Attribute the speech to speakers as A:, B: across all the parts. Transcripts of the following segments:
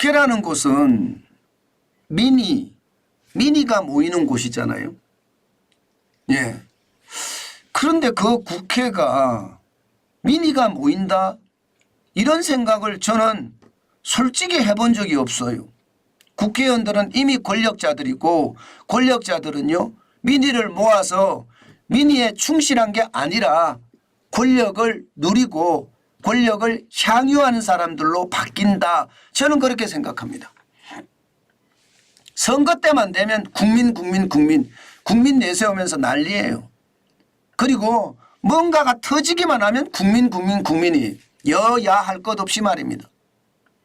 A: 국회라는 곳은 민의가 모이는 곳이잖아요. 예. 그런데 그 국회가 민의가 모인다? 이런 생각을 저는 솔직히 해본 적이 없어요. 국회의원들은 이미 권력자들이고 권력자들은요 민의를 모아서 민의에 충실한 게 아니라 권력을 누리고 권력을 향유하는 사람들로 바뀐다. 저는 그렇게 생각합니다. 선거 때만 되면 국민 내세우면서 난리예요. 그리고 뭔가가 터지기만 하면 국민이 여야 할 것 없이 말입니다.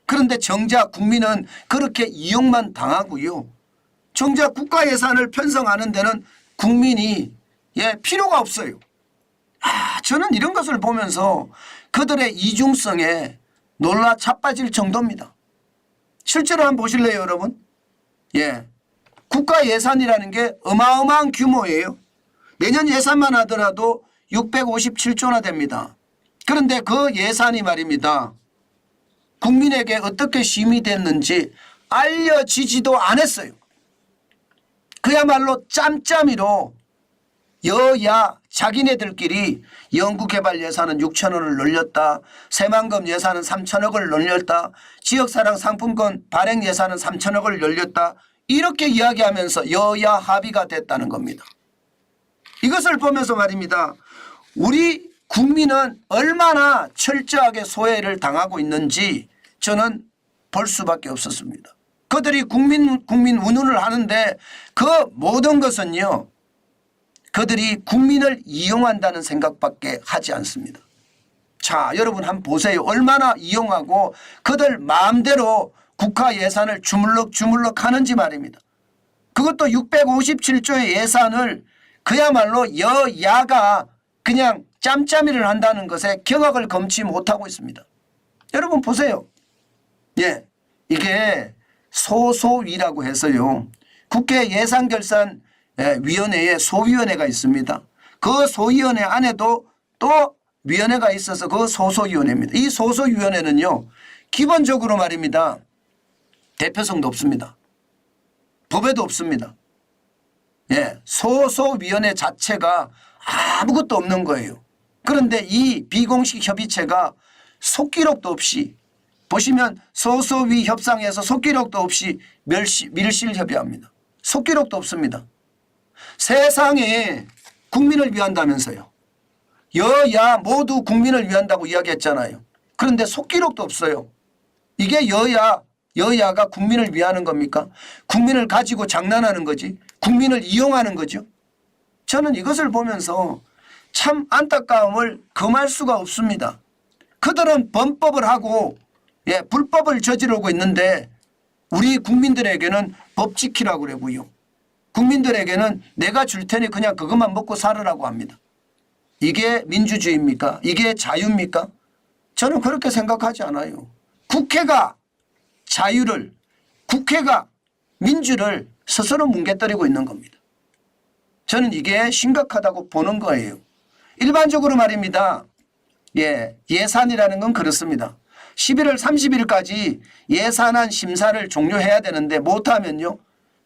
A: 그런데 정작 국민은 그렇게 이용만 당하고요. 정작 국가 예산을 편성하는 데는 국민이 필요가 없어요. 저는 이런 것을 보면서 그들의 이중성에 놀라 자빠질 정도입니다. 실제로 한번 보실래요, 여러분? 국가 예산이라는 게 어마어마한 규모예요. 내년 예산만 하더라도 657조나 됩니다. 그런데 그 예산이 말입니다. 국민에게 어떻게 심의됐는지 알려지지도 않았어요. 그야말로 짬짬이로 여야 자기네들끼리 연구개발 예산은 6천억을 늘렸다. 새만금 예산은 3천억을 늘렸다. 지역사랑 상품권 발행 예산은 3천억을 늘렸다. 이렇게 이야기하면서 여야 합의가 됐다는 겁니다. 이것을 보면서 말입니다. 우리 국민은 얼마나 철저하게 소외를 당하고 있는지 저는 볼 수밖에 없었습니다. 그들이 국민 운운을 하는데 그 모든 것은요. 그들이 국민을 이용한다는 생각밖에 하지 않습니다. 자, 여러분 한번 보세요. 얼마나 이용하고 그들 마음대로 국가 예산을 주물럭 하는지 말입니다. 그것도 657조의 예산을 그야말로 여야가 그냥 짬짬이를 한다는 것에 경악을 금치 못하고 있습니다. 여러분 보세요. 이게 소소위라고 해서요. 국회 예산결산위원회에 소위원회가 있습니다. 그 소위원회 안에도 또 위원회가 있어서 그 소소위원회입니다. 이 소소위원회는요. 기본적으로 말입니다. 대표성도 없습니다. 법에도 없습니다. 소소위원회 자체가 아무것도 없는 거예요. 그런데 이 비공식 협의체가 속기록도 없이 보시면 소소위 협상에서 속기록도 없이 밀실 협의합니다. 속기록도 없습니다. 세상에 국민을 위한다면서요. 여야 모두 국민을 위한다고 이야기했잖아요. 그런데 속기록도 없어요. 이게 여야가 국민을 위하는 겁니까? 국민을 가지고 장난하는 거지. 국민을 이용하는 거죠. 저는 이것을 보면서 참 안타까움을 금할 수가 없습니다. 그들은 범법을 하고 불법을 저지르고 있는데 우리 국민들에게는 법 지키라고 그러고요. 국민들에게는 내가 줄 테니 그냥 그것만 먹고 살으라고 합니다. 이게 민주주의입니까? 이게 자유입니까? 저는 그렇게 생각하지 않아요. 국회가 자유를, 국회가 민주를 스스로 뭉개뜨리고 있는 겁니다. 저는 이게 심각하다고 보는 거예요. 일반적으로 말입니다. 예산이라는 건 그렇습니다. 11월 30일까지 예산안 심사를 종료해야 되는데 못하면요.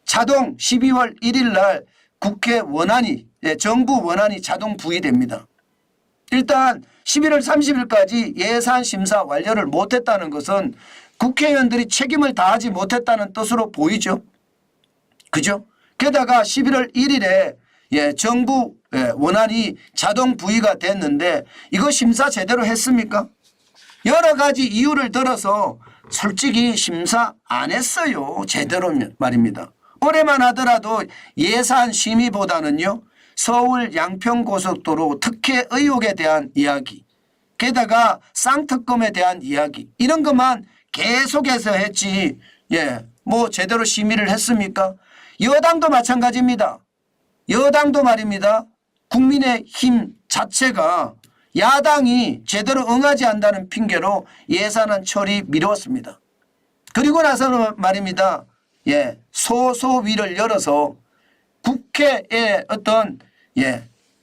A: 자동 12월 1일 날 국회 원안이 정부 원안이 자동 부의됩니다. 일단 11월 30일까지 예산 심사 완료를 못했다는 것은 국회의원들이 책임을 다하지 못했다는 뜻으로 보이죠. 그죠? 게다가 11월 1일에 정부 원안이 자동 부의가 됐는데 이거 심사 제대로 했습니까? 여러 가지 이유를 들어서 솔직히 심사 안 했어요. 제대로 말입니다. 올해만 하더라도 예산 심의보다는요. 서울 양평고속도로 특혜 의혹에 대한 이야기 게다가 쌍특검에 대한 이야기 이런 것만 계속해서 했지 뭐 제대로 심의를 했습니까? 여당도 마찬가지입니다. 여당도 말입니다. 국민의힘 자체가 야당이 제대로 응하지 않는다는 핑계로 예산안 처리 미뤘습니다. 그리고 나서는 말입니다. 소소위를 열어서 국회의 어떤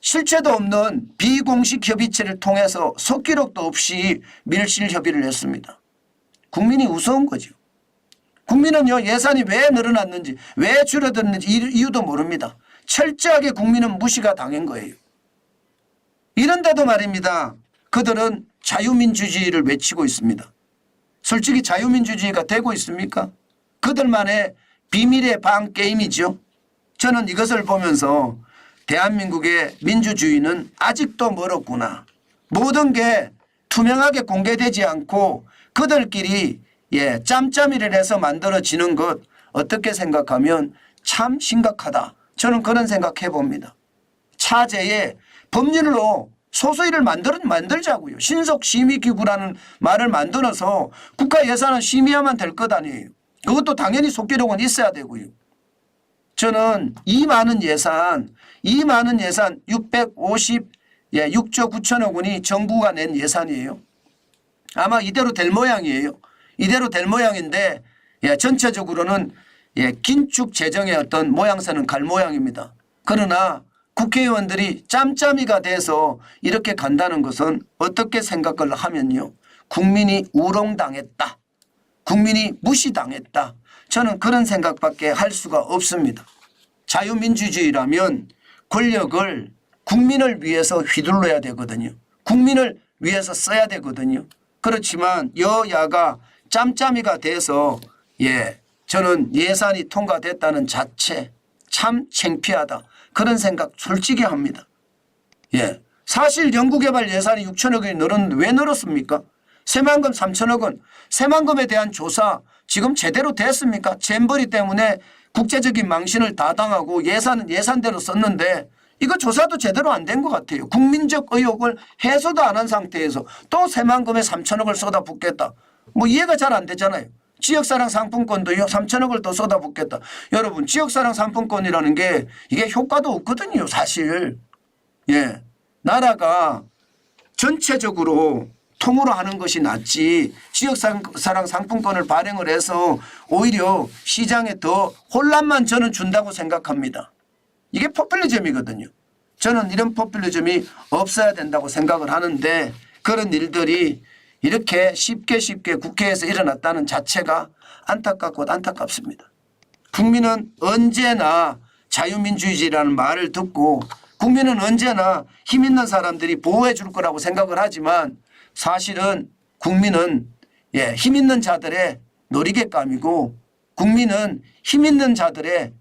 A: 실체도 없는 비공식 협의체를 통해서 속기록도 없이 밀실 협의를 했습니다. 국민이 우스운 거죠. 국민은요 예산이 왜 늘어났는지 왜 줄어들었는지 이유도 모릅니다. 철저하게 국민은 무시가 당한 거예요. 이런데도 말입니다. 그들은 자유민주주의를 외치고 있습니다. 솔직히 자유민주주의가 되고 있습니까? 그들만의 비밀의 방 게임이죠. 저는 이것을 보면서 대한민국의 민주주의는 아직도 멀었구나. 모든 게 투명하게 공개되지 않고 그들끼리 짬짬이를 해서 만들어지는 것 어떻게 생각하면 참 심각하다. 저는 그런 생각해 봅니다. 차제에 법률로 소소위를 만들자고요. 신속심의기구라는 말을 만들어서 국가 예산은 심의하면 될 것 아니에요. 그것도 당연히 속기록은 있어야 되고요. 저는 이 많은 예산 6조 9천억 원이 정부가 낸 예산이에요. 아마 이대로 될 모양이에요. 이대로 될 모양인데 전체적으로는 긴축 재정의 어떤 모양새는 갈 모양입니다. 그러나 국회의원들이 짬짬이가 돼서 이렇게 간다는 것은 어떻게 생각을 하면요. 국민이 우롱당했다. 국민이 무시당했다. 저는 그런 생각밖에 할 수가 없습니다. 자유민주주의라면 권력을 국민을 위해서 휘둘러야 되거든요. 국민을 위해서 써야 되거든요. 그렇지만 여야가 짬짬이가 돼서 저는 예산이 통과됐다는 자체 참 창피하다. 그런 생각 솔직히 합니다. 사실 연구개발 예산이 6천억 원이 늘었는데 왜 늘었습니까? 새만금 3천억 원. 새만금에 대한 조사 지금 제대로 됐습니까? 잼버리 때문에 국제적인 망신을 다 당하고 예산은 예산대로 썼는데 이거 조사도 제대로 안 된 것 같아요. 국민적 의혹을 해소도 안 한 상태에서 또 새만금에 3천억을 쏟아붓겠다. 뭐 이해가 잘 안 되잖아요. 지역사랑 상품권도요 3천억을 더 쏟아붓겠다. 여러분 지역사랑 상품권이라는 게 이게 효과도 없거든요. 사실. 나라가 전체적으로 통으로 하는 것이 낫지 지역사랑 상품권을 발행을 해서 오히려 시장에 더 혼란만 저는 준다고 생각합니다. 이게 포퓰리즘이거든요. 저는 이런 포퓰리즘이 없어야 된다고 생각을 하는데 그런 일들이 이렇게 쉽게 국회에서 일어났다는 자체가 안타깝고 안타깝습니다. 국민은 언제나 자유민주주의라는 말을 듣고 국민은 언제나 힘 있는 사람들이 보호해 줄 거라고 생각을 하지만 사실은 국민은 힘 있는 자들의 놀이개감이고 국민은 힘 있는 자들의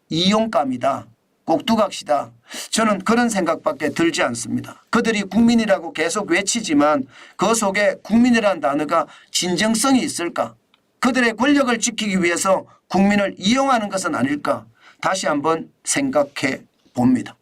A: 이용감이다. 꼭두각시다. 저는 그런 생각밖에 들지 않습니다. 그들이 국민이라고 계속 외치지만 그 속에 국민이라는 단어가 진정성이 있을까? 그들의 권력을 지키기 위해서 국민을 이용하는 것은 아닐까? 다시 한번 생각해 봅니다.